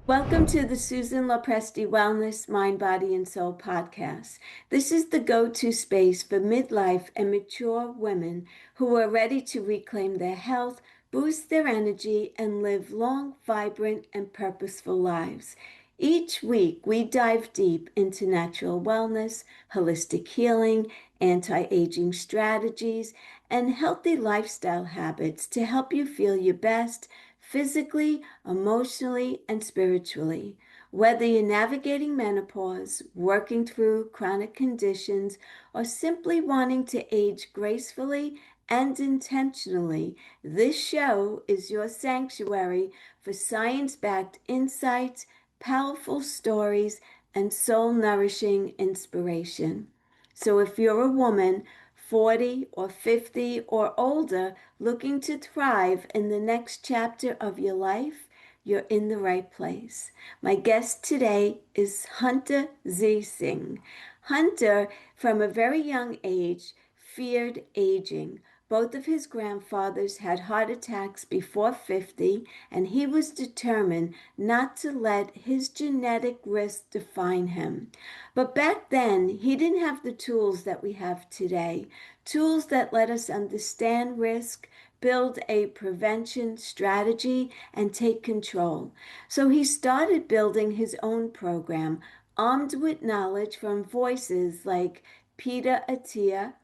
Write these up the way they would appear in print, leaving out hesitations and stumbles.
Welcome to the Susan LoPresti Wellness, Mind, Body, and Soul podcast. This is the go-to space for midlife and mature women who are ready to reclaim their health, boost their energy, and live long, vibrant, and purposeful lives. Each week, we dive deep into natural wellness, holistic healing, anti-aging strategies, and healthy lifestyle habits to help you feel your best physically, emotionally, and spiritually. Whether you're navigating menopause, working through chronic conditions, or simply wanting to age gracefully and intentionally, this show is your sanctuary for science backed insights, powerful stories, and soul nourishing inspiration. So if you're a woman 40 or 50 or older looking to thrive in the next chapter of your life, you're in the right place. My guest today is Hunter Ziesing. Hunter, from a very young age, feared aging. Both of his grandfathers had heart attacks before 50, and he was determined not to let his genetic risk define him. But back then, he didn't have the tools that we have today, tools that let us understand risk, build a prevention strategy, and take control. So he started building his own program, armed with knowledge from voices like Peter Attia,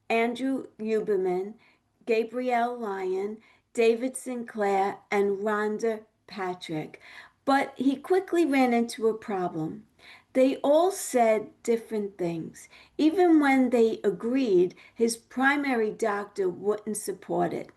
Andrew Huberman, Gabrielle Lyon, David Sinclair, and Rhonda Patrick. But he quickly ran into a problem. They all said different things. Even when they agreed, his primary doctor wouldn't support it.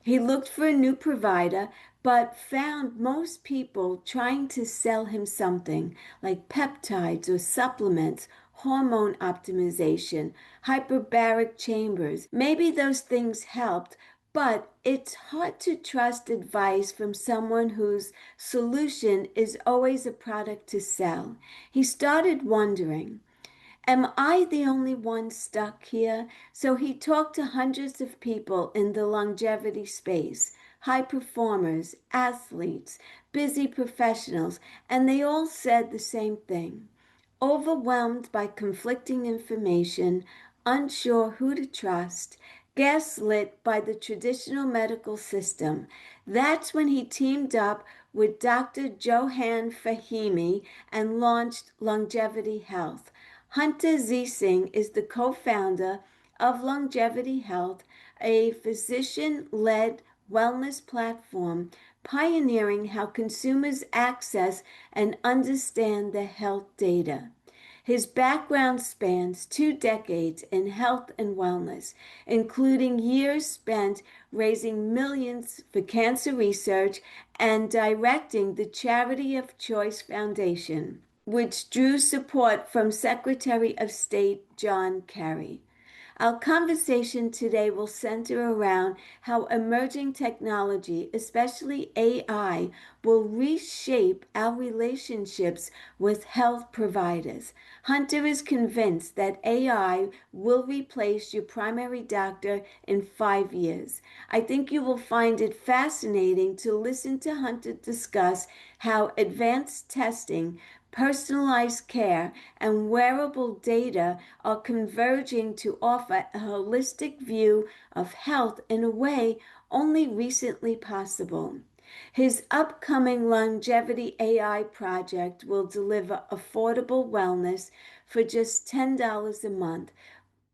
He looked for a new provider, but found most people trying to sell him something like peptides or supplements, hormone optimization, hyperbaric chambers. Maybe those things helped, but it's hard to trust advice from someone whose solution is always a product to sell. He started wondering, am I the only one stuck here? So he talked to hundreds of people in the longevity space, high performers, athletes, busy professionals, and they all said the same thing. Overwhelmed by conflicting information, unsure who to trust, gaslit by the traditional medical system. That's when he teamed up with Dr. Johan Fahimi and launched Longevity Health. Hunter Ziesing is the co-founder of Longevity Health, a physician-led wellness platform pioneering how consumers access and understand their health data. His background spans 2 decades in health and wellness, including years spent raising millions for cancer research and directing the Charity of Choice Foundation, which drew support from Secretary of State John Kerry. Our conversation today will center around how emerging technology, especially AI, will reshape our relationships with health providers. Hunter is convinced that AI will replace your primary doctor in 5 years. I think you will find it fascinating to listen to Hunter discuss how advanced testing, personalized care, and wearable data are converging to offer a holistic view of health in a way only recently possible. His upcoming longevity AI project will deliver affordable wellness for just $10 a month,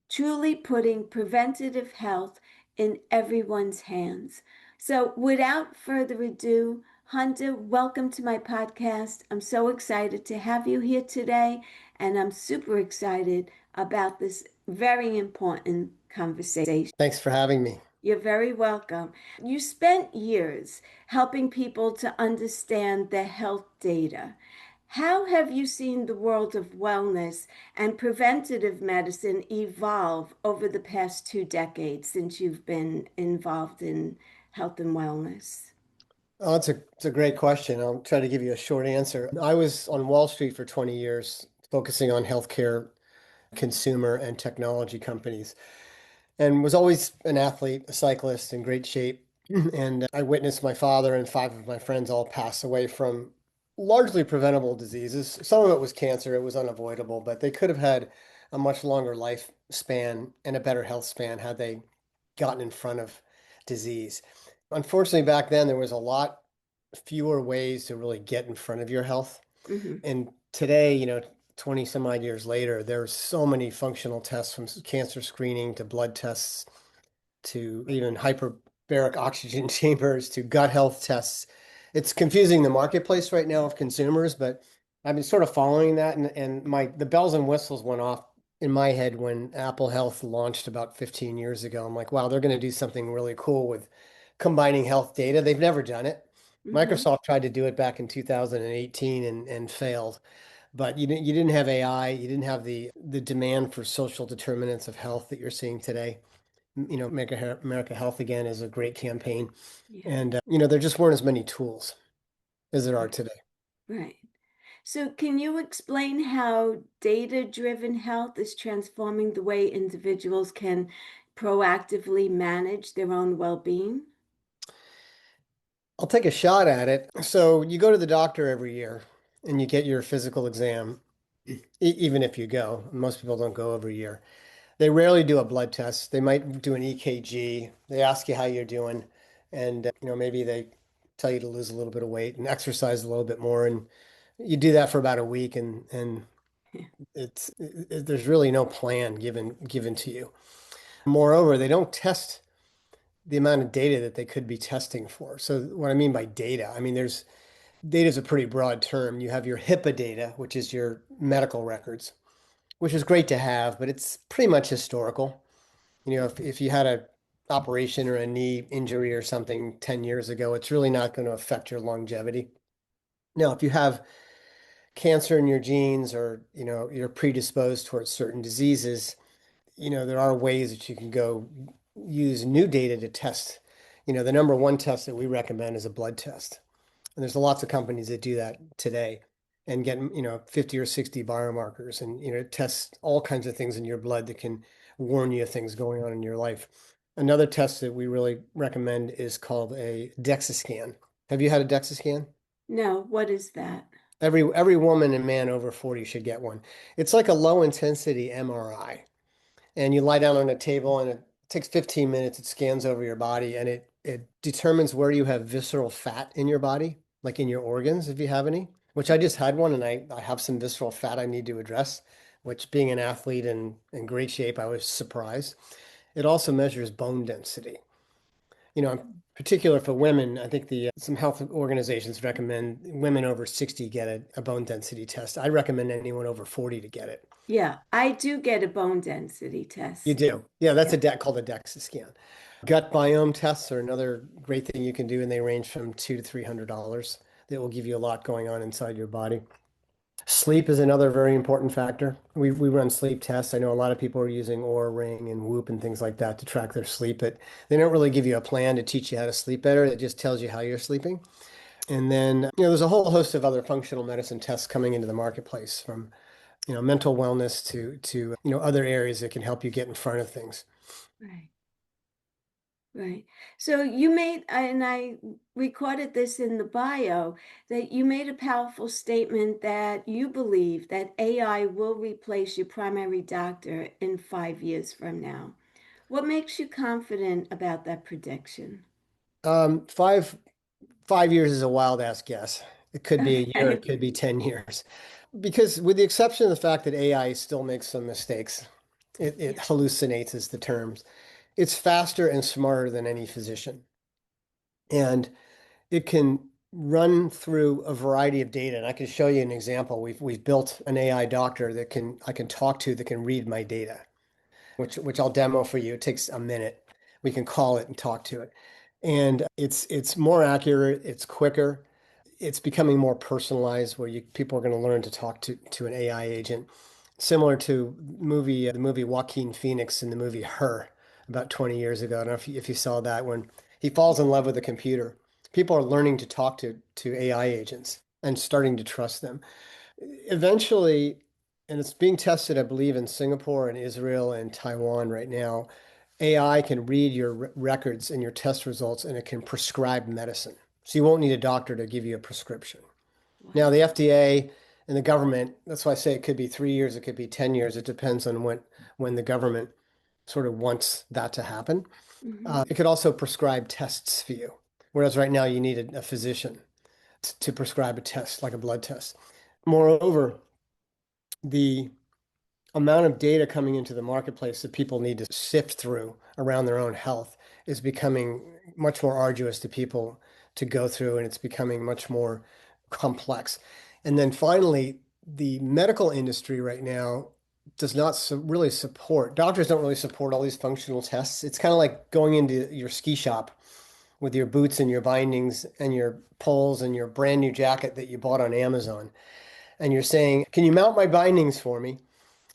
truly putting preventative health in everyone's hands. So, without further ado, Hunter, welcome to my podcast. I'm so excited to have you here today, and I'm super excited about this very important conversation. Thanks for having me. You're very welcome. You spent years helping people to understand their health data. How have you seen the world of wellness and preventative medicine evolve over the past 2 decades since you've been involved in health and wellness? Oh, it's a great question. I'll try to give you a short answer. I was on Wall Street for 20 years, focusing on healthcare, consumer, and technology companies, and was always an athlete, a cyclist in great shape. And I witnessed my father and five of my friends all pass away from largely preventable diseases. Some of it was cancer, it was unavoidable, but they could have had a much longer lifespan and a better health span had they gotten in front of disease. Unfortunately, back then there was a lot fewer ways to really get in front of your health. Hmm. And today, 20 some odd years later, there's so many functional tests from cancer screening to blood tests to even hyperbaric oxygen chambers to gut health tests. It's confusing the marketplace right now of consumers, but I've been sort of following that and the bells and whistles went off in my head when Apple Health launched about 15 years ago. I'm like, wow, they're going to do something really cool with combining health data. They've never done it. Hmm. Microsoft tried to do it back in 2018 and failed. But you didn't have AI, you didn't have the demand for social determinants of health that you're seeing today. Make America Health Again is a great campaign. Yeah. And, there just weren't as many tools as there are Right. today. Right. So, can you explain how data-driven health is transforming the way individuals can proactively manage their own well-being? I'll take a shot at it. So you go to the doctor every year and you get your physical exam, even if you go. Most people don't go every year. They rarely do a blood test. They might do an EKG. They ask you how you're doing. And, maybe they tell you to lose a little bit of weight and exercise a little bit more. And you do that for about a week and there's really no plan given to you. Moreover, they don't test the amount of data that they could be testing for. So what I mean by data, I mean there's data is a pretty broad term. You have your HIPAA data, which is your medical records, which is great to have, but it's pretty much historical. If you had a operation or a knee injury or something 10 years ago, it's really not going to affect your longevity. Now, if you have cancer in your genes or, you're predisposed towards certain diseases, there are ways that you can go use new data to test. The number one test that we recommend is a blood test. And there's lots of companies that do that today and get, 50 or 60 biomarkers and, test all kinds of things in your blood that can warn you of things going on in your life. Another test that we really recommend is called a DEXA scan. Have you had a DEXA scan? No, what is that? Every woman and man over 40 should get one. It's like a low intensity MRI. And you lie down on a table and it takes 15 minutes. It scans over your body and it determines where you have visceral fat in your body, like in your organs, if you have any, which I just had one and I have some visceral fat I need to address, which being an athlete and in great shape, I was surprised. It also measures bone density. In particular for women, I think some health organizations recommend women over 60 get a bone density test. I recommend anyone over 40 to get it. Yeah, I do get a bone density You test. do. Yeah, that's Yeah. a called a DEXA scan. Gut biome tests are another great thing you can do, and they range from $200 to $300. That will give you a lot going on inside your body. Sleep is another very important factor. We run sleep tests. I know a lot of people are using Oura Ring and Whoop and things like that to track their sleep, but they don't really give you a plan to teach you how to sleep better. It just tells you how you're sleeping. And then, there's a whole host of other functional medicine tests coming into the marketplace from, mental wellness to, other areas that can help you get in front of things. Right. Right. So you made, and I recorded this in the bio, that you made a powerful statement that you believe that AI will replace your primary doctor in 5 years from now. What makes you confident about that prediction? Um, five 5 years is a wild ass guess. It could be a year, it Okay. could be 10 years. Because with the exception of the fact that AI still makes some mistakes, it Yeah. hallucinates is the terms. It's faster and smarter than any physician. And it can run through a variety of data. And I can show you an example. We've built an AI doctor that I can talk to that can read my data, which I'll demo for you. It takes a minute. We can call it and talk to it. And it's more accurate, it's quicker, it's becoming more personalized where people are going to learn to talk to an AI agent, similar to the movie Joaquin Phoenix in the movie Her about 20 years ago. I don't know if you saw that when he falls in love with a computer. People are learning to talk to AI agents and starting to trust them. Eventually, and it's being tested, I believe, in Singapore and Israel and Taiwan right now. AI can read your records and your test results and it can prescribe medicine. So you won't need a doctor to give you a prescription. Now, Wow. the FDA and the government, that's why I say it could be 3 years, it could be 10 years. It depends on when the government sort of wants that to happen. Hmm. It could also prescribe tests for you, whereas right now you need a physician to prescribe a test, like a blood test. Moreover, the amount of data coming into the marketplace that people need to sift through around their own health is becoming much more arduous to people to go through, and it's becoming much more complex. And then finally, the medical industry right now does not really support, doctors don't really support all these functional tests. It's kind of like going into your ski shop with your boots and your bindings and your poles and your brand new jacket that you bought on Amazon. And you're saying, can you mount my bindings for me?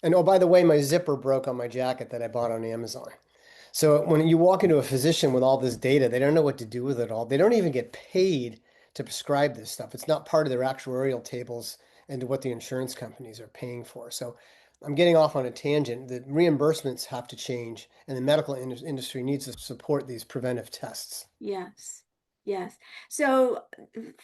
And oh, by the way, my zipper broke on my jacket that I bought on Amazon. So when you walk into a physician with all this data, they don't know what to do with it all. They don't even get paid to prescribe this stuff. It's not part of their actuarial tables and what the insurance companies are paying for. So I'm getting off on a tangent. The reimbursements have to change, and the medical industry needs to support these preventive tests. Yes. Yes. So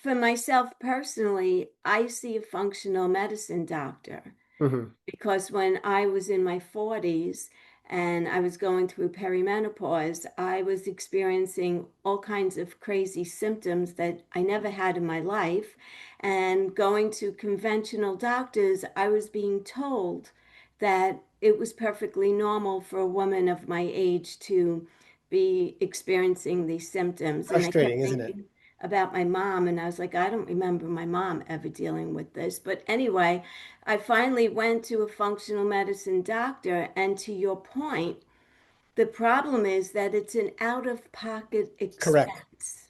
for myself personally, I see a functional medicine doctor Hmm. because when I was in my 40s and I was going through perimenopause, I was experiencing all kinds of crazy symptoms that I never had in my life. And going to conventional doctors, I was being told that it was perfectly normal for a woman of my age to be experiencing these symptoms. And I kept Frustrating, isn't it? thinking about my mom, and I was like, I don't remember my mom ever dealing with this. But anyway, I finally went to a functional medicine doctor, and to your point, the problem is that it's an out-of-pocket Correct. expense.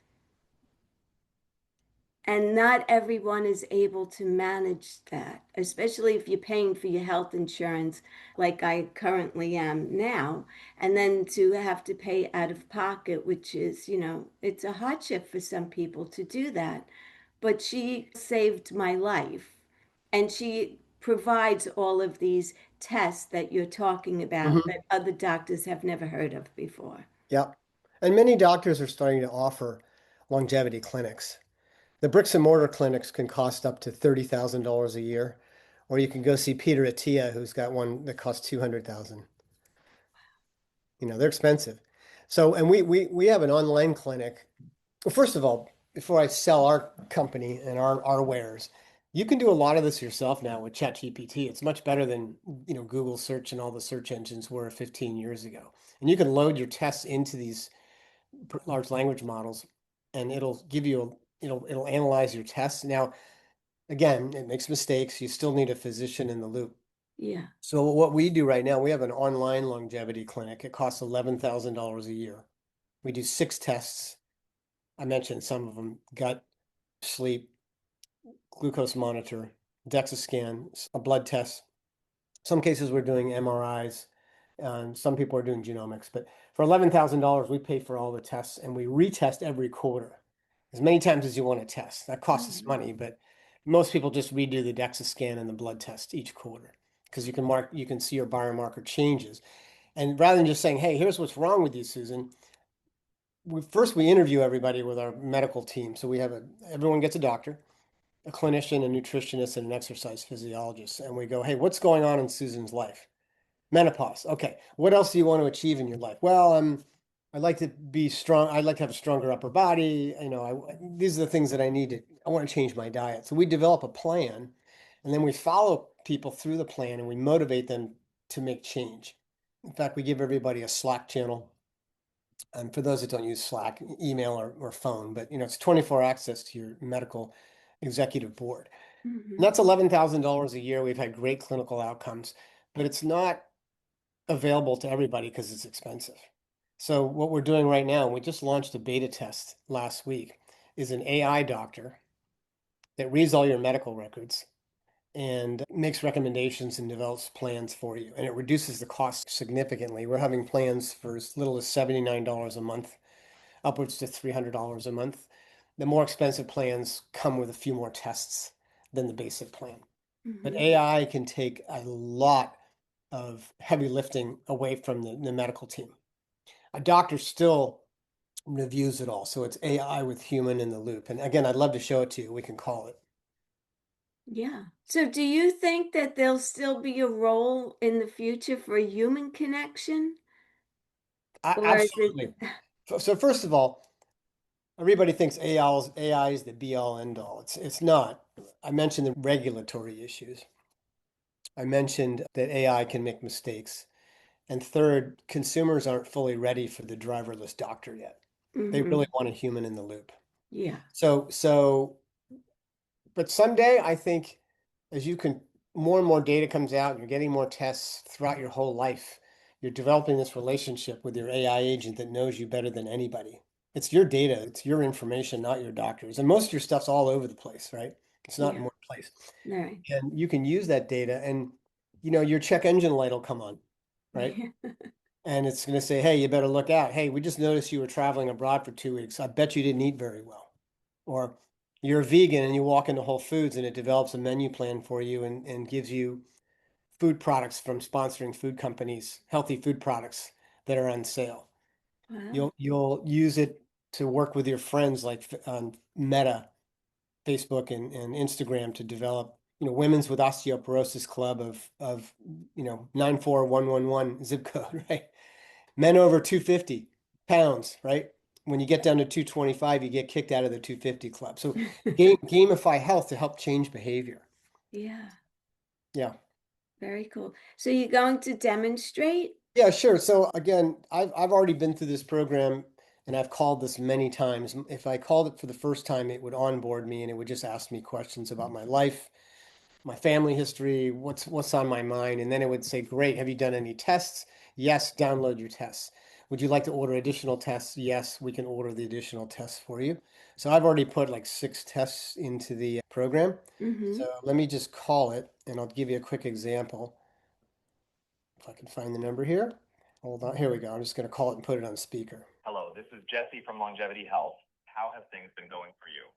And not everyone is able to manage that, especially if you're paying for your health insurance, like I currently am now. And then to have to pay out of pocket, which is, it's a hardship for some people to do that. But she saved my life. And she provides all of these tests that you're talking about Hmm. that other doctors have never heard of before. Yep. And many doctors are starting to offer longevity clinics. The bricks and mortar clinics can cost up to $30,000 a year, or you can go see Peter Attia, who's got one that costs 200,000. They're expensive. So, and we have an online clinic. Well, first of all, before I sell our company and our wares, you can do a lot of this yourself now with ChatGPT. It's much better than, Google search and all the search engines were 15 years ago. And you can load your tests into these large language models, and it'll give you it'll analyze your tests. Now, again, it makes mistakes. You still need a physician in the loop. Yeah. So what we do right now, we have an online longevity clinic. It costs $11,000 a year. We do 6 tests. I mentioned some of them: gut, sleep, glucose monitor, DEXA scan, a blood test. Some cases we're doing MRIs, and some people are doing genomics. But for $11,000, we pay for all the tests, and we retest every quarter, as many times as you want to test. That costs us Mhm. money, but most people just redo the DEXA scan and the blood test each quarter because you can see your biomarker changes. And rather than just saying, "Hey, here's what's wrong with you, Susan," we interview everybody with our medical team. So everyone gets a doctor, a clinician, a nutritionist, and an exercise physiologist, and we go, "Hey, what's going on in Susan's life?" Menopause. Okay. What else do you want to achieve in your life? Well, I'd like to be strong. I'd like to have a stronger upper body. These are the things that I want to change my diet. So we develop a plan, and then we follow people through the plan, and we motivate them to make change. In fact, we give everybody a Slack channel. And for those that don't use Slack, email or phone, but it's 24 access to your medical executive board. And Mhm. that's $11,000 a year. We've had great clinical outcomes, but it's not available to everybody because it's expensive. So what we're doing right now, and we just launched a beta test last week, is an AI doctor that reads all your medical records and makes recommendations and develops plans for you. And it reduces the cost significantly. We're having plans for as little as $79 a month, upwards to $300 a month. The more expensive plans come with a few more tests than the basic plan. But Mhm. AI can take a lot of heavy lifting away from the medical team. A doctor still reviews it all. So it's AI with human in the loop. And again, I'd love to show it to you. We can call it. Yeah. So do you think that there'll still be a role in the future for a human connection? Or is it, Absolutely. So first of all, everybody thinks AI is the be all end all. It's not. I mentioned the regulatory issues. I mentioned that AI can make mistakes. And third, consumers aren't fully ready for the driverless doctor yet. They really hmm want a human in the loop. Yeah. So, but someday I think as you can, more and more data comes out, and you're getting more tests throughout your whole life. You're developing this relationship with your AI agent that knows you better than anybody. It's your data, it's your information, not your doctor's. And most of your stuff's all over the place, right? It's not in Yeah. one place. All right. And you can use that data and your check engine light will come on, right? And it's going to say, hey, you better look out. Hey, we just noticed you were traveling abroad for 2 weeks. I bet you didn't eat very well. Or you're a vegan and you walk into Whole Foods and it develops a menu plan for you and gives you food products from sponsoring food companies, healthy food products that are on sale. Wow. You'll use it to work with your friends like on Meta, Facebook and Instagram to develop, Women's with Osteoporosis Club of 94111 zip code, right? Men over 250 pounds, right? When you get down to 225, you get kicked out of the 250 club. So gamify health to help change behavior. Yeah. Yeah. Very cool. So you're going to demonstrate? Yeah, sure. So again, I've already been through this program and I've called this many times. If I called it for the first time, it would onboard me and it would just ask me questions about my life, my family history, what's on my mind, and then it would say, "Great, have you done any tests?" Yes, download your tests. Would you like to order additional tests? Yes, we can order the additional tests for you. So I've already put like 6 tests into the program. Mm-hmm. So let me just call it, and I'll give you a quick example. If I can find the number here. Hold on, here we go. I'm just going to call it and put it on speaker. Hello, this is Jesse from Longevity Health. How have things been going for you?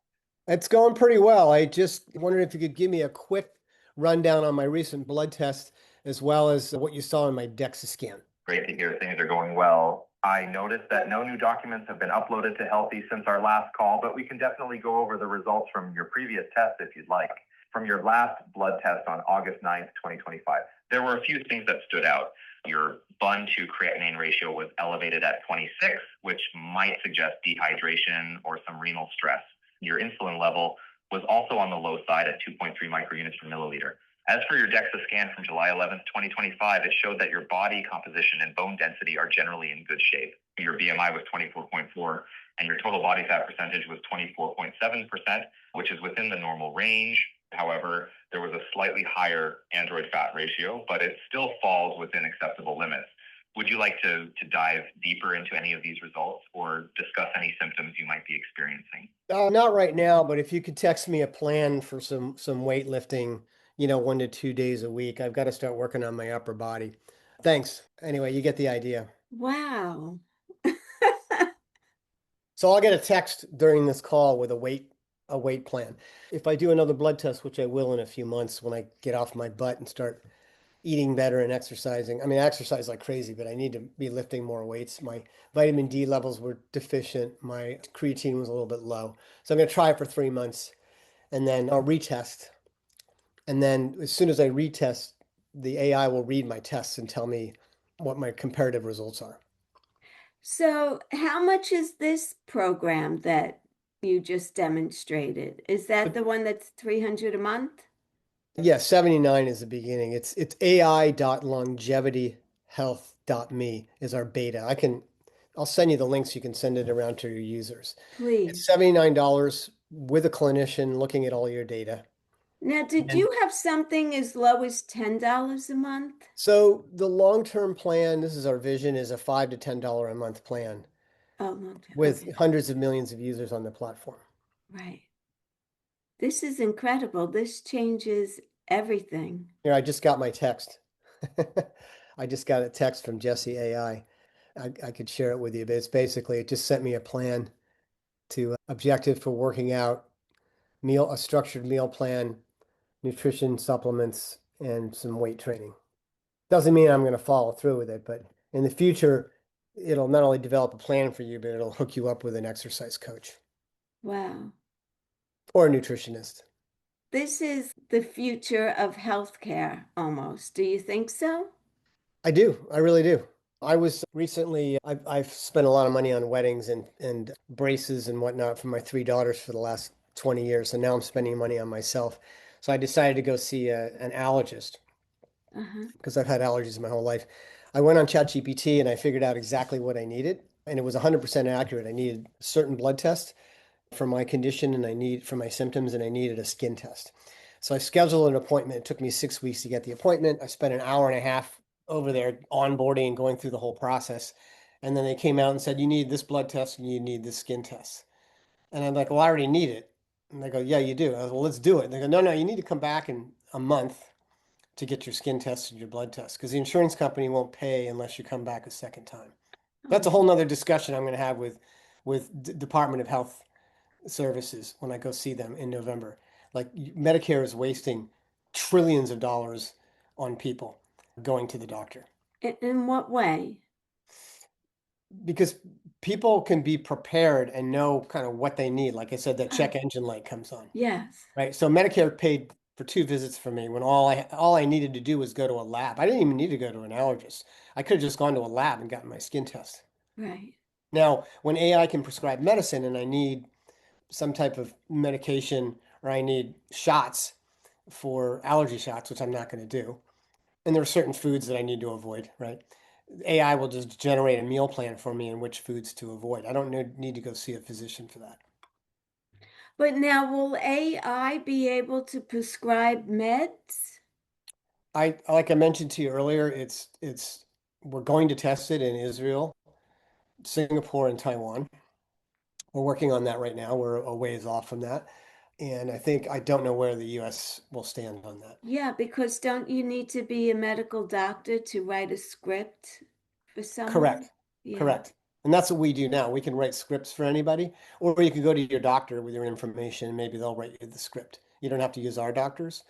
It's going pretty well. I just wondered if you could give me a quick rundown on my recent blood test as well as what you saw in my DEXA scan. Great to hear things are going well. I noticed that no new documents have been uploaded to Healthy since our last call, but we can definitely go over the results from your previous test if you'd like. From your last blood test on August 9th, 2025, there were a few things that stood out. Your BUN to creatinine ratio was elevated at 26, which might suggest dehydration or some renal stress. Your insulin level was also on the low side at 2.3 microunits per milliliter. As for your DEXA scan from July 11th, 2025, it showed that your body composition and bone density are generally in good shape. Your BMI was 24.4 and your total body fat percentage was 24.7%, which is within the normal range. However, there was a slightly higher android fat ratio, but it still falls within acceptable limits. Would you like to dive deeper into any of these results or discuss any symptoms you might be experiencing? Not right now, but if you could text me a plan for some weightlifting, 1 to 2 days a week. I've got to start working on my upper body. Thanks. Anyway, you get the idea. Wow. So I'll get a text during this call with a weight plan. If I do another blood test, which I will in a few months when I get off my butt and start eating better and exercising. I mean, I exercise like crazy, but I need to be lifting more weights. My vitamin D levels were deficient. My creatine was a little bit low. So I'm going to try it for 3 months and then I'll retest. And then as soon as I retest, the AI will read my tests and tell me what my comparative results are. So how much is this program that you just demonstrated? Is that the one that's 300 a month? Yeah, 79 is the beginning. It's ai.longevityhealth.me is our beta. I'll send you the links. You can send it around to your users. It's Please. $79 with a clinician looking at all your data. Now, did And you have something as low as $10 a month? so the long-term plan, this is our vision, is a $5 to $10 a month plan Oh, long time. with Okay. hundreds of millions of users on the platform. Right. This is incredible. This changes everything. Here, I just got my text. I just got a text from Jesse AI. I could share it with you, but it's basically, it just sent me a plan to objective for working out, a structured meal plan, nutrition supplements, and some weight training. Doesn't mean I'm going to follow through with it, but in the future, it'll not only develop a plan for you, but it'll hook you up with an exercise coach Wow. or a nutritionist. this is the future of healthcare almost. Do you think so? I do. I really do. I was recently, I've spent a lot of money on weddings and braces and whatnot for my three daughters for the last 20 years. And now I'm spending money on myself. So I decided to go see an allergist Uh-huh. because I've had allergies my whole life. I went on ChatGPT and I figured out exactly what I needed. And it was 100% accurate. I needed a certain blood test for my condition and I need for my symptoms and I needed a skin test. So I scheduled an appointment. It took me 6 weeks to get the appointment. I spent an hour and a half over there onboarding and going through the whole process. And then they came out and said, you need this blood test and you need this skin test. And I'm like, well, I already need it. And they go, yeah, you do. I was, well, let's do it. And they go, no, no, you need to come back in a month to get your skin test and your blood test because the insurance company won't pay unless you come back a second time. That's a Oh, whole nother discussion I'm going to have with Department of Health Services when I go see them in November. Like Medicare is wasting trillions of dollars on people going to the doctor in what way? because people can be prepared and know kind of what they need. Like I said, that Oh, check engine light comes on, yes, right? So Medicare paid for two visits for me when all I needed to do was go to a lab. I didn't even need to go to an allergist. I could have just gone to a lab and gotten my skin test. right. Now, when AI can prescribe medicine and I need some type of medication or I need shots for allergy shots, which I'm not going to do. And there are certain foods that I need to avoid, right? AI will just generate a meal plan for me and which foods to avoid. I don't need to go see a physician for that. But now, will AI be able to prescribe meds? Like I mentioned to you earlier, it's we're going to test it in Israel, Singapore, and Taiwan. We're working on that right now. We're a ways off from that. And I don't know where the US will stand on that. Yeah, because don't you need to be a medical doctor to write a script for someone? Correct. Yeah, Correct. And that's what we do now. We can write scripts for anybody, or you can go to your doctor with your information and maybe they'll write you the script. You don't have to use our doctors.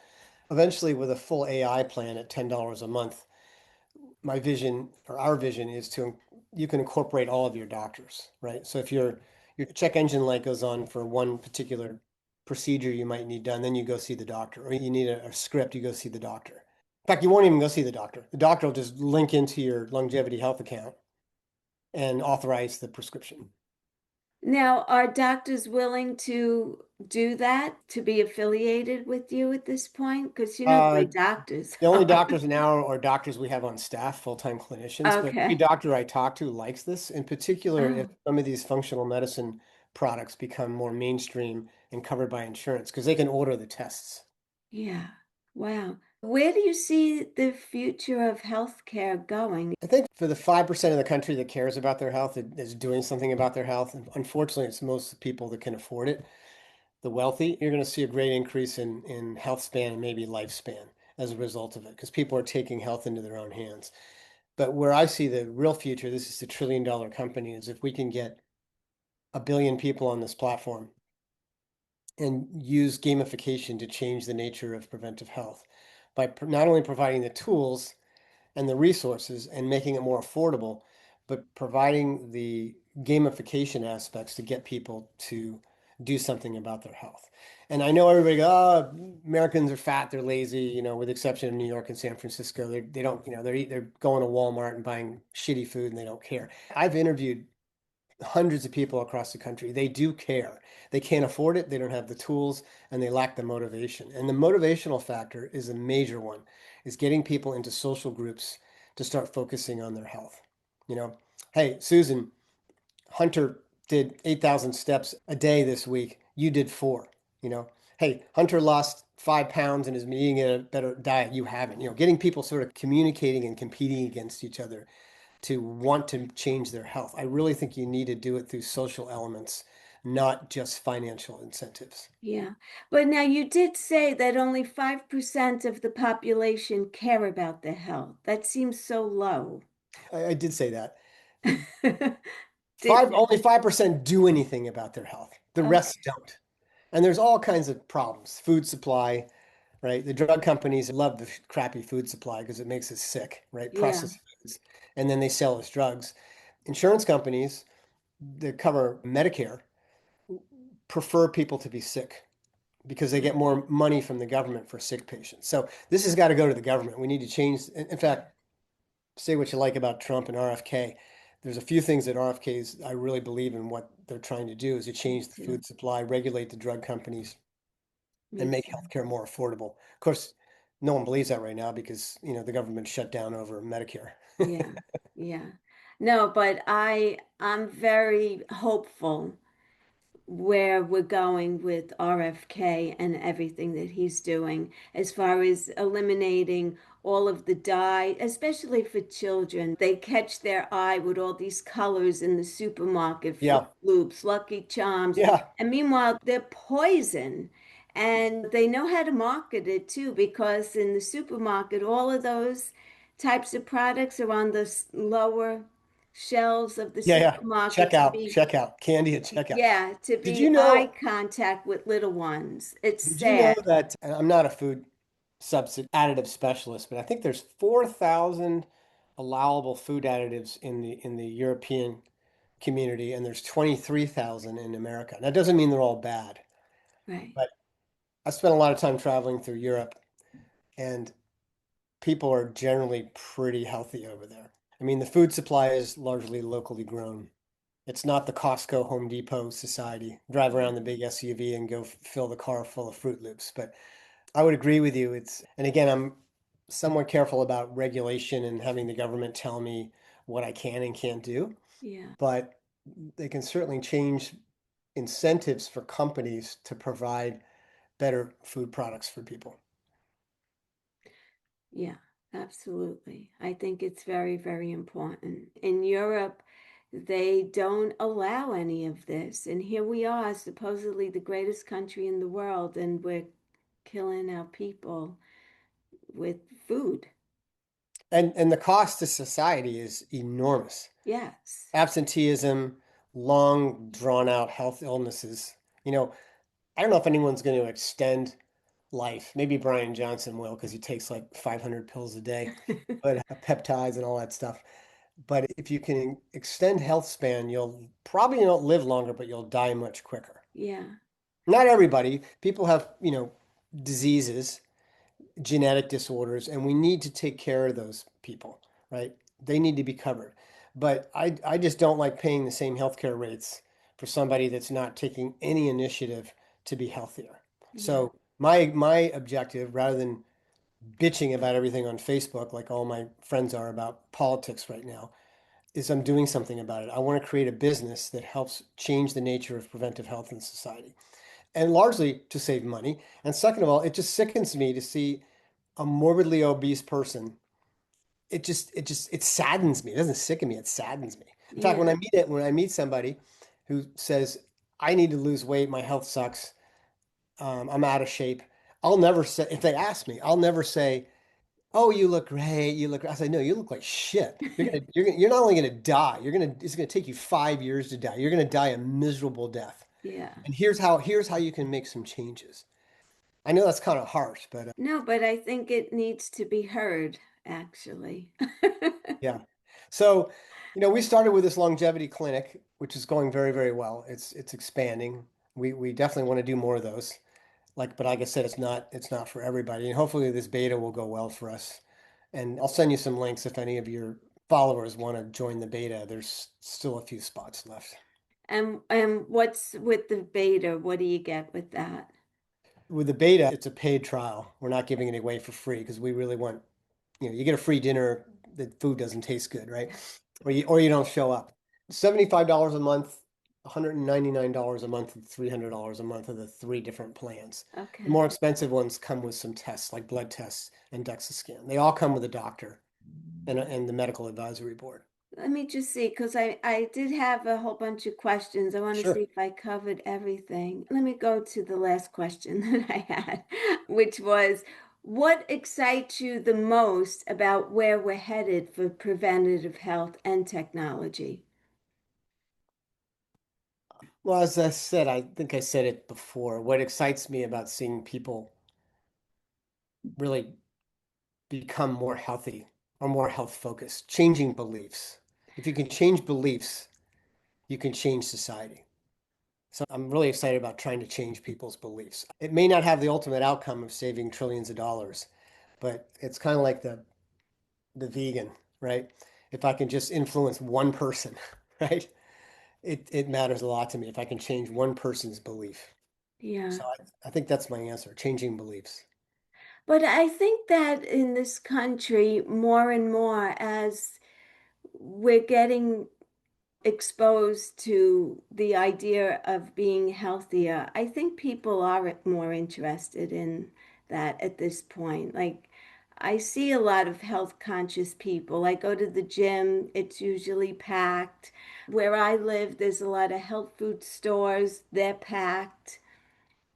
Eventually, with a full AI plan at $10 a month, my vision or our vision is to you can incorporate all of your doctors, right? So if your check engine light goes on for one particular procedure you might need done, then you go see the doctor, or you need a script, you go see the doctor. In fact, you won't even go see the doctor. The doctor will just link into your longevity health account and authorize the prescription. now, are doctors willing to do that, to be affiliated with you at this point? Because Uh, the doctors the only are. doctors now are doctors we have on staff, full-time clinicians, but every Okay. doctor I talk to likes this, in particular if Oh, some of these functional medicine products become more mainstream and covered by insurance, because they can order the tests. yeah. Wow. Where do you see the future of healthcare going? I think for the 5% of the country that cares about their health, that is doing something about their health, and unfortunately, it's most people that can afford it, the wealthy, you're going to see a great increase in health span and maybe lifespan as a result of it, because people are taking health into their own hands. But where I see the real future, this is the $1 trillion company, is if we can get a billion people on this platform and use gamification to change the nature of preventive health by not only providing the tools and the resources and making it more affordable, but providing the gamification aspects to get people to do something about their health. And I know everybody go, oh, Americans are fat, they're lazy, with the exception of New York and San Francisco. They don't, they're going to Walmart and buying shitty food and they don't care. I've interviewed hundreds of people across the country. They do care. They can't afford it, they don't have the tools, and they lack the motivation. And the motivational factor is a major one, is getting people into social groups to start focusing on their health. You know, hey, Susan, Hunter did 8,000 steps a day this week. You did four. Hey, Hunter lost 5 pounds and is eating a better diet. You haven't. Getting people sort of communicating and competing against each other to want to change their health. I really think you need to do it through social elements, not just financial incentives. Yeah. But now you did say that only 5% of the population care about their health. That seems so low. I did say that. Did, Only 5% do anything about their health. The rest okay. don't. And there's all kinds of problems. Food supply, right? The drug companies love the crappy food supply because it makes us sick, right? Yeah. Processed foods. And then they sell us drugs. Insurance companies that cover Medicare prefer people to be sick because they get more money from the government for sick patients. So this has got to go to the government. We need to change. In fact, say what you like about Trump and RFK. There's a few things that RFK's, I really believe in what they're trying to do is to Me change the too. food supply, regulate the drug companies, and Me make too. healthcare more affordable. Of course, no one believes that right now because, the government shut down over Medicare. Yeah. Yeah. No, but I'm very hopeful where we're going with RFK and everything that he's doing as far as eliminating all of the dye, especially for children. They catch their eye with all these colors in the supermarket, Fruit Yeah. Loops, Lucky Charms, Yeah. and meanwhile, they're poison. And they know how to market it too, because in the supermarket, all of those types of products are on the lower shelves of the Yeah. Yeah. supermarket to be Check out, candy at checkout. yeah, to Did you be eye know, contact with little ones. It's did you know sad. that, and I'm not a food substitute additive specialist, but I think there's 4,000 allowable food additives in the European community, and there's 23,000 in America. That doesn't mean they're all bad, Right. but I spent a lot of time traveling through Europe, and people are generally pretty healthy over there. I mean, the food supply is largely locally grown. It's not the Costco, Home Depot society. Drive around the big SUV and go fill the car full of Fruit Loops. But I would agree with you. And again, I'm somewhat careful about regulation and having the government tell me what I can and can't do. Yeah. But they can certainly change incentives for companies to provide better food products for people. Yeah. Absolutely. I think it's very, very important. In Europe, they don't allow any of this. And here we are, supposedly the greatest country in the world, and we're killing our people with food. And the cost to society is enormous. Yes. Absenteeism, long drawn out health illnesses. You know, I don't know if anyone's going to extend life. Maybe Brian Johnson will because he takes like 500 pills a day, but peptides and all that stuff. But if you can extend health span, you'll probably not live longer, but you'll die much quicker. Yeah. Not everybody. People have, diseases, genetic disorders, and we need to take care of those people, right? They need to be covered. But I just don't like paying the same healthcare rates for somebody that's not taking any initiative to be healthier. Yeah. So my objective, rather than bitching about everything on Facebook, like all my friends are about politics right now, is I'm doing something about it. I want to create a business that helps change the nature of preventive health in society, and largely to save money. And second of all, it just sickens me to see a morbidly obese person. It saddens me. It doesn't sicken me, it saddens me. In fact, Yeah. when I meet somebody who says, I need to lose weight, my health sucks, I'm out of shape, I'll never say, if they ask me, I'll never say, oh, you look great, you look, I say, no, you look like shit. You're not only gonna die, it's gonna take you 5 years to die. You're gonna die a miserable death. Yeah. And here's how you can make some changes. I know that's kind of harsh, but No, but I think it needs to be heard, actually. yeah. So, we started with this longevity clinic, which is going very, very well. It's expanding. We definitely want to do more of those. But like I said, it's not for everybody. And hopefully this beta will go well for us. And I'll send you some links if any of your followers want to join the beta. There's still a few spots left. And what's with the beta? What do you get with that? With the beta, it's a paid trial. We're not giving it away for free because we really want, you get a free dinner, the food doesn't taste good, right? Or you don't show up. $75 a month, $199 a month, and $300 a month are the three different plans. The Okay. more expensive ones come with some tests, like blood tests and DEXA scan. They all come with a doctor and the medical advisory board. Let me just see, because I did have a whole bunch of questions. I want to see Sure. if I covered everything. Let me go to the last question that I had, which was, what excites you the most about where we're headed for preventative health and technology? Well, as I said, I think I said it before. What excites me about seeing people really become more healthy or more health focused, changing beliefs. If you can change beliefs, you can change society. So I'm really excited about trying to change people's beliefs. It may not have the ultimate outcome of saving trillions of dollars, but it's kind of like the vegan, right? If I can just influence one person, right? It matters a lot to me if I can change one person's belief. Yeah. So I think that's my answer, changing beliefs. But I think that in this country, more and more, as we're getting exposed to the idea of being healthier, I think people are more interested in that at this point. Like, I see a lot of health conscious people. I go to the gym, it's usually packed. Where I live, there's a lot of health food stores, they're packed.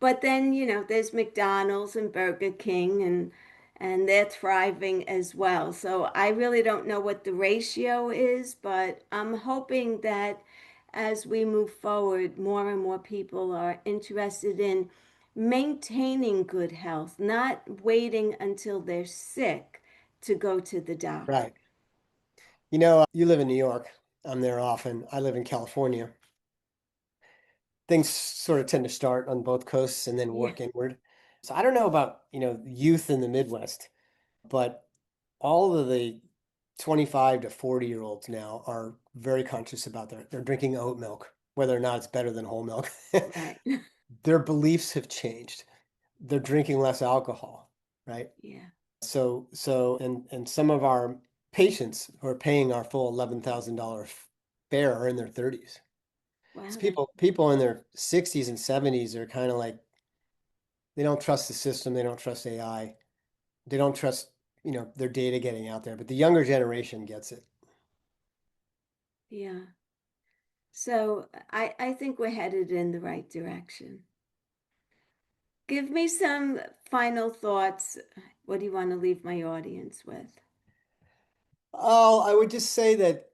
But then, there's McDonald's and Burger King and they're thriving as well. So I really don't know what the ratio is, but I'm hoping that as we move forward, more and more people are interested in maintaining good health, not waiting until they're sick to go to the doctor. Right. You live in New York. I'm there often. I live in California. Things sort of tend to start on both coasts and then Yeah. work inward. So I don't know about, youth in the Midwest, but all of the 25 to 40-year-olds now are very conscious about they're drinking oat milk, whether or not it's better than whole milk. Right. Their beliefs have changed. They're drinking less alcohol, right? Yeah. And some of our patients who are paying our full $11,000 fare are in their 30s. So Wow. people in their 60s and 70s are kind of like they don't trust the system, they don't trust AI, they don't trust, their data getting out there. But the younger generation gets it. Yeah. So I think we're headed in the right direction. Give me some final thoughts. What do you want to leave my audience with? Oh, I would just say that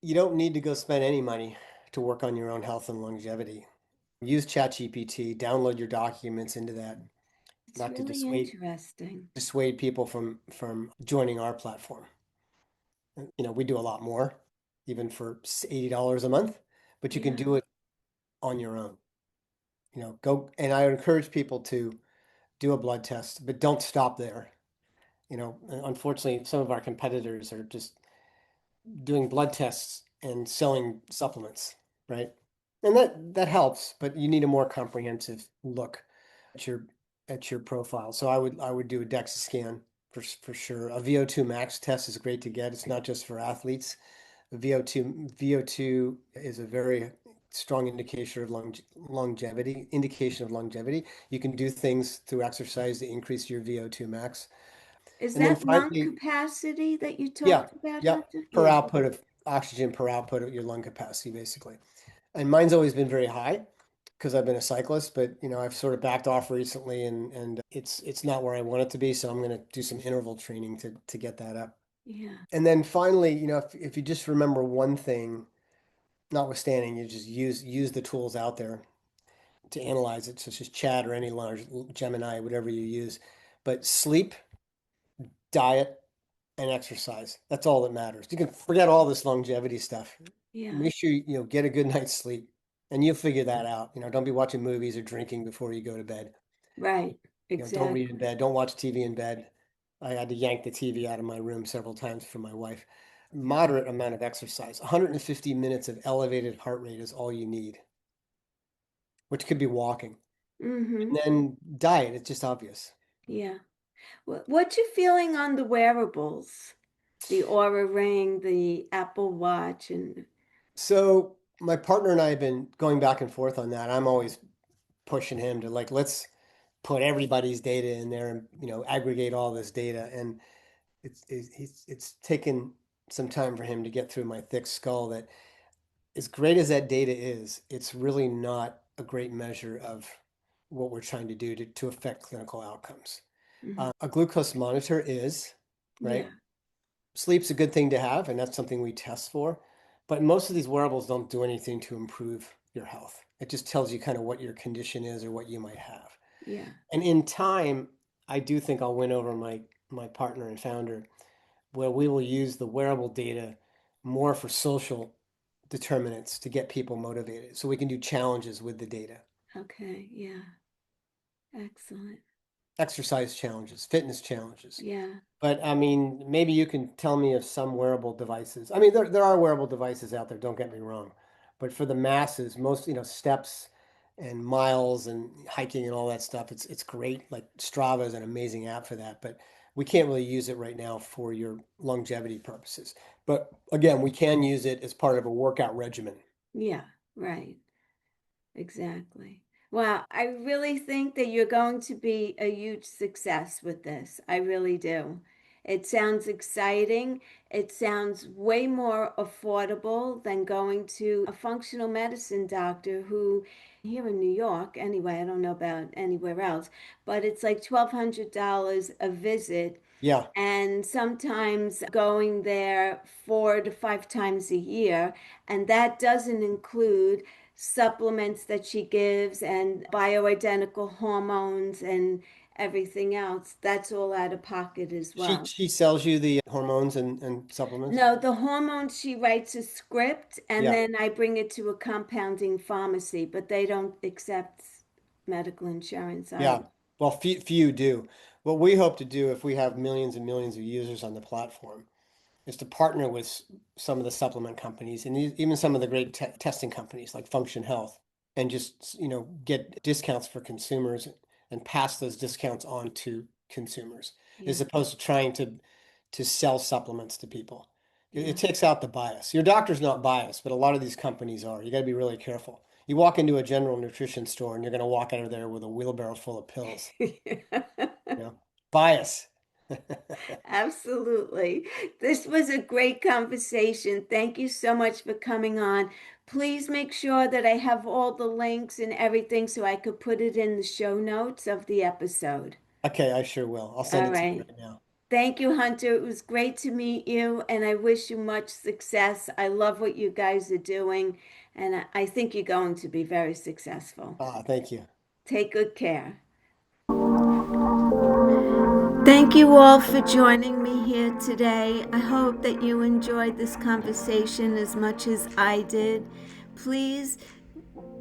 you don't need to go spend any money to work on your own health and longevity. Use ChatGPT, download your documents into that, It's not to really interesting. dissuade people from joining our platform. We do a lot more, even for $80 a month, but you can Yeah. do it on your own. Go and I encourage people to do a blood test, but don't stop there. Unfortunately, some of our competitors are just doing blood tests and selling supplements, right? And that helps, but you need a more comprehensive look at your profile. So I would do a DEXA scan for sure. A VO2 max test is great to get. It's not just for athletes. VO2 is a very strong indication of longevity. You can do things through exercise to increase your VO2 max. Is And then that lung finally, capacity that you yeah, talked about, yeah, Hunter? per Yeah. output of oxygen per output of your lung capacity, basically. And mine's always been very high because I've been a cyclist, but I've sort of backed off recently and it's not where I want it to be. So I'm going to do some interval training to get that up. Yeah. And then finally, if you just remember one thing, notwithstanding, you just use the tools out there to analyze it, such as Chat or any large Gemini, whatever you use. But sleep, diet, and exercise. That's all that matters. You can forget all this longevity stuff. Yeah. Make sure you get a good night's sleep and you'll figure that out. Don't be watching movies or drinking before you go to bed. Right. Don't read in Exactly. bed. Don't watch TV in bed. I had to yank the TV out of my room several times for my wife. Moderate amount of exercise. 150 minutes of elevated heart rate is all you need, which could be walking. Mm-hmm. And then diet, it's just obvious. Yeah. What you feeling on the wearables? The Aura Ring, the Apple Watch, and So my partner and I have been going back and forth on that. I'm always pushing him to like, let's put everybody's data in there and, aggregate all this data. And it's taken some time for him to get through my thick skull that as great as that data is, it's really not a great measure of what we're trying to do to affect clinical outcomes. mhm. A glucose monitor is, Yeah. right? Sleep's a good thing to have, and that's something we test for. But most of these wearables don't do anything to improve your health. It just tells you kind of what your condition is or what you might have. Yeah. And in time, I do think I'll win over my partner and founder, where we will use the wearable data more for social determinants to get people motivated. So we can do challenges with the data. Okay, yeah. Excellent. Exercise challenges, fitness challenges. Yeah. But I mean, maybe you can tell me of some wearable devices. I mean, there are wearable devices out there, don't get me wrong. But for the masses, most, steps and miles and hiking and all that stuff, it's great. Like Strava is an amazing app for that, but we can't really use it right now for your longevity purposes. But again, we can use it as part of a workout regimen. Yeah, right. Exactly. Wow, I really think that you're going to be a huge success with this. I really do. It sounds exciting. It sounds way more affordable than going to a functional medicine doctor who, here in New York, anyway, I don't know about anywhere else, but it's like $1,200 a visit. Yeah. And sometimes going there 4 to 5 times a year. And that doesn't include supplements that she gives and bioidentical hormones and everything else. That's all out of pocket as She well. she sells you the hormones and supplements. No, the hormones, she writes a script and Yeah. then I bring it to a compounding pharmacy, but they don't accept medical insurance. Yeah. Well, few do. What we hope to do if we have millions and millions of users on the platform is to partner with some of the supplement companies and even some of the great testing companies like Function Health and just, get discounts for consumers and pass those discounts on to consumers as Yeah, opposed to trying to sell supplements to people. It yeah. takes out the bias. Your doctor's not biased, but a lot of these companies are. You got to be really careful. You walk into a general nutrition store and you're going to walk out of there with a wheelbarrow full of pills. Bias. Absolutely. This was a great conversation. Thank you so much for coming on. Please make sure that I have all the links and everything so I could put it in the show notes of the episode. Okay, I sure will. I'll send All it to you right. right now. Thank you, Hunter. It was great to meet you, and I wish you much success. I love what you guys are doing, and I think you're going to be very successful. Thank you. Take good care. Thank you all for joining me here today. I hope that you enjoyed this conversation as much as I did. Please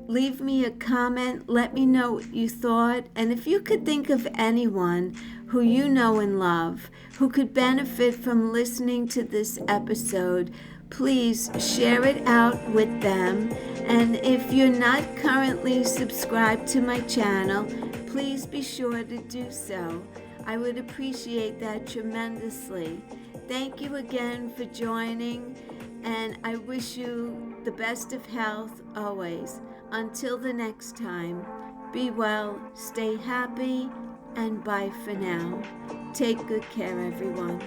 leave me a comment. Let me know what you thought. And if you could think of anyone who you know and love who could benefit from listening to this episode, please share it out with them. And if you're not currently subscribed to my channel, please be sure to do so. I would appreciate that tremendously. Thank you again for joining, and I wish you the best of health always. Until the next time, be well, stay happy, and bye for now. Take good care, everyone.